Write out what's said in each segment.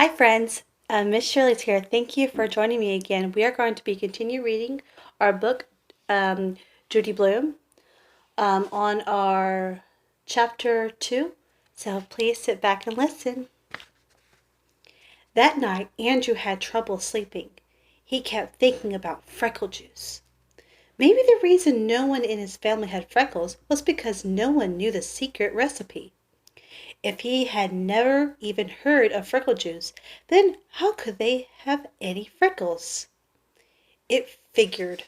Hi, friends. Miss Shirley's here. Thank you for joining me again. We are going to continue reading our book, Judy Blume, on our chapter 2. So please sit back and listen. That night, Andrew had trouble sleeping. He kept thinking about freckle juice. Maybe the reason no one in his family had freckles was because no one knew the secret recipe. If he had never even heard of freckle juice, then how could they have any freckles? It figured.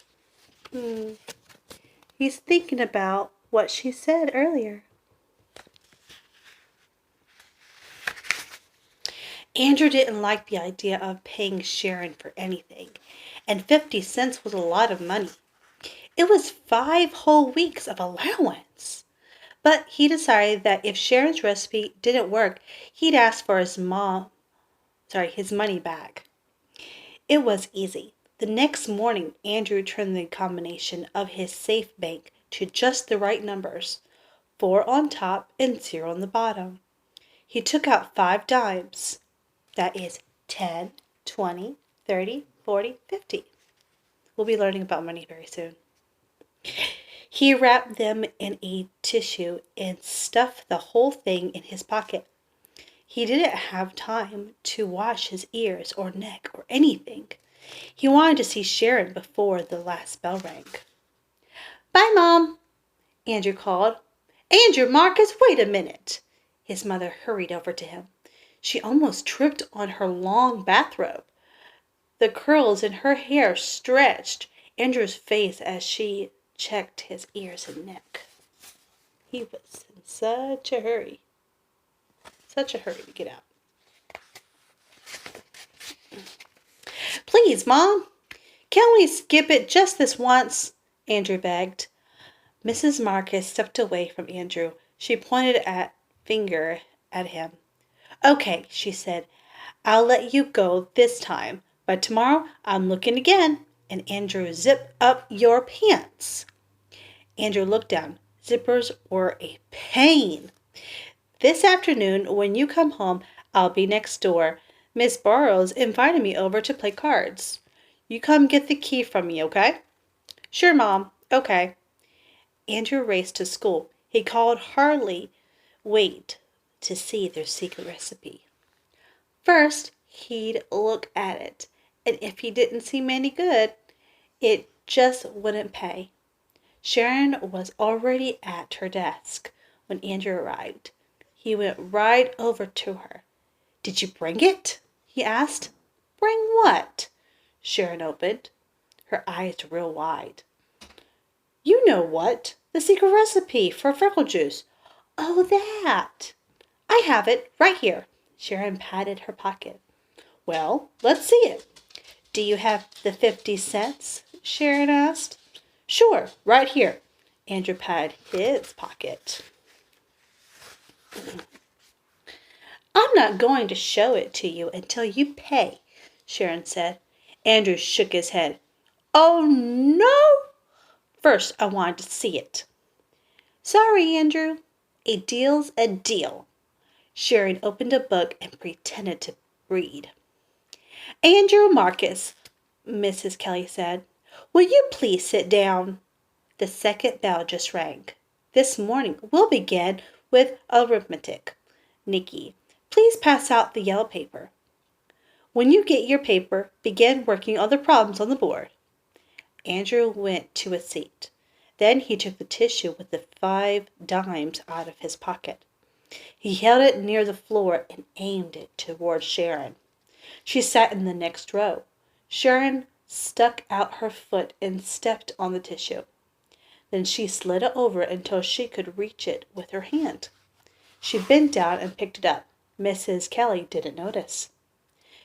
He's thinking about what she said earlier. Andrew didn't like the idea of paying Sharon for anything, and 50 cents was a lot of money. It was 5 whole weeks of allowance. But he decided that if Sharon's recipe didn't work, he'd ask for his money back. It was easy. The next morning, Andrew turned the combination of his safe bank to just the right numbers, 4 on top and 0 on the bottom. He took out 5 dimes. That is 10, 20, 30, 40, 50. We'll be learning about money very soon. He wrapped them in a tissue and stuffed the whole thing in his pocket. He didn't have time to wash his ears or neck or anything. He wanted to see Sharon before the last bell rang. "Bye, Mom," Andrew called. "Andrew, Marcus, wait a minute." His mother hurried over to him. She almost tripped on her long bathrobe. The curls in her hair stretched Andrew's face as she checked his ears and neck. He was in such a hurry to get out. "Please, Mom, can we skip it just this once?" Andrew begged. Mrs. Marcus stepped away from Andrew. She pointed a finger at him. "Okay," she said, "I'll let you go this time, but tomorrow I'm looking again." And Andrew, zip up your pants. Andrew looked down. Zippers were a pain. "This afternoon, when you come home, I'll be next door. Miss Burrows invited me over to play cards. You come get the key from me, okay?" "Sure, Mom. Okay." Andrew raced to school. He could hardly wait to see their secret recipe. First, he'd look at it, and if he didn't seem any good, it just wouldn't pay. Sharon was already at her desk when Andrew arrived. He went right over to her. "Did you bring it?" he asked. "Bring what?" Sharon opened, her eyes real wide. "You know what. The secret recipe for freckle juice." "Oh, that. I have it right here." Sharon patted her pocket. "Well, let's see it." "Do you have the 50 cents?" Sharon asked. "Sure, right here." Andrew patted his pocket. "I'm not going to show it to you until you pay," Sharon said. Andrew shook his head. "Oh, no! First, I wanted to see it." "Sorry, Andrew. A deal's a deal." Sharon opened a book and pretended to read. "Andrew Marcus," Mrs. Kelly said, "will you please sit down?" The second bell just rang. "This morning we'll begin with arithmetic. Nikki, please pass out the yellow paper. When you get your paper, begin working on the problems on the board." Andrew went to a seat. Then he took the tissue with the 5 dimes out of his pocket. He held it near the floor and aimed it toward Sharon. She sat in the next row. Sharon stuck out her foot and stepped on the tissue. Then she slid it over until she could reach it with her hand. She bent down and picked it up. Mrs. Kelly didn't notice.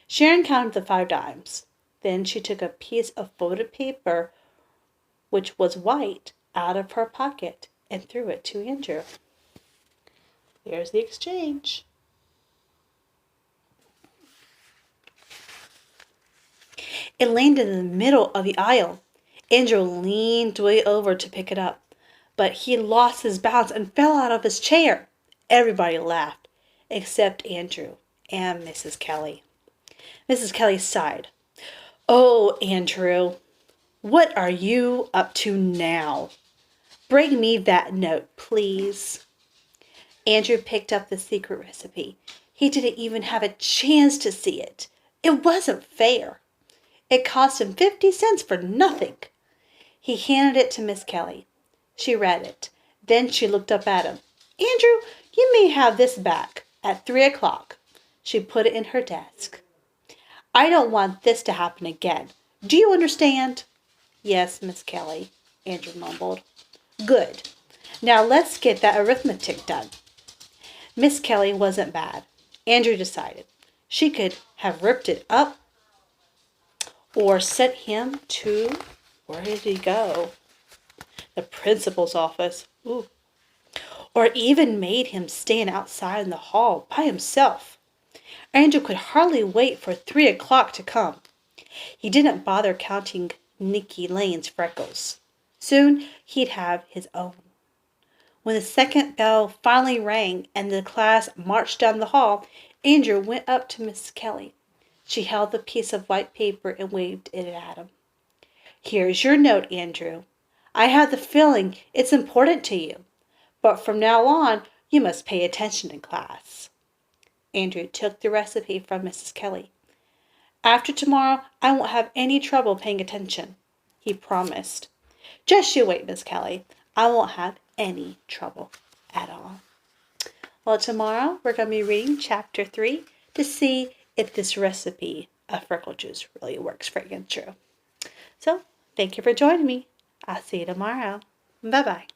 Sharon counted the 5 dimes. Then she took a piece of folded paper, which was white, out of her pocket and threw it to Andrew. There's the exchange. It landed in the middle of the aisle. Andrew leaned way over to pick it up, but he lost his balance and fell out of his chair. Everybody laughed, except Andrew and Mrs. Kelly. Mrs. Kelly sighed. Oh, Andrew, what are you up to now? Bring me that note, please. Andrew picked up the secret recipe. He didn't even have a chance to see it. It wasn't fair. It cost him 50 cents for nothing. He handed it to Miss Kelly. She read it. Then she looked up at him. Andrew, you may have this back at 3 o'clock. She put it in her desk. I don't want this to happen again. Do you understand? Yes, Miss Kelly, Andrew mumbled. Good. Now let's get that arithmetic done. Miss Kelly wasn't bad. Andrew decided. She could have ripped it up or sent him to, where did he go? The principal's office. Ooh. Or even made him stand outside in the hall by himself. Andrew could hardly wait for 3 o'clock to come. He didn't bother counting Nicky Lane's freckles. Soon he'd have his own. When the second bell finally rang and the class marched down the hall, Andrew went up to Miss Kelly. She held the piece of white paper and waved it at him. Here's your note, Andrew. I have the feeling it's important to you, but from now on you must pay attention in class. Andrew took the recipe from Mrs. Kelly. After tomorrow, I won't have any trouble paying attention, he promised. Just you wait, Miss Kelly. I won't have any trouble at all. Well, tomorrow we're going to be reading chapter 3 to see if this recipe of freckle juice really works for Andrew. So, thank you for joining me. I'll see you tomorrow. Bye-bye.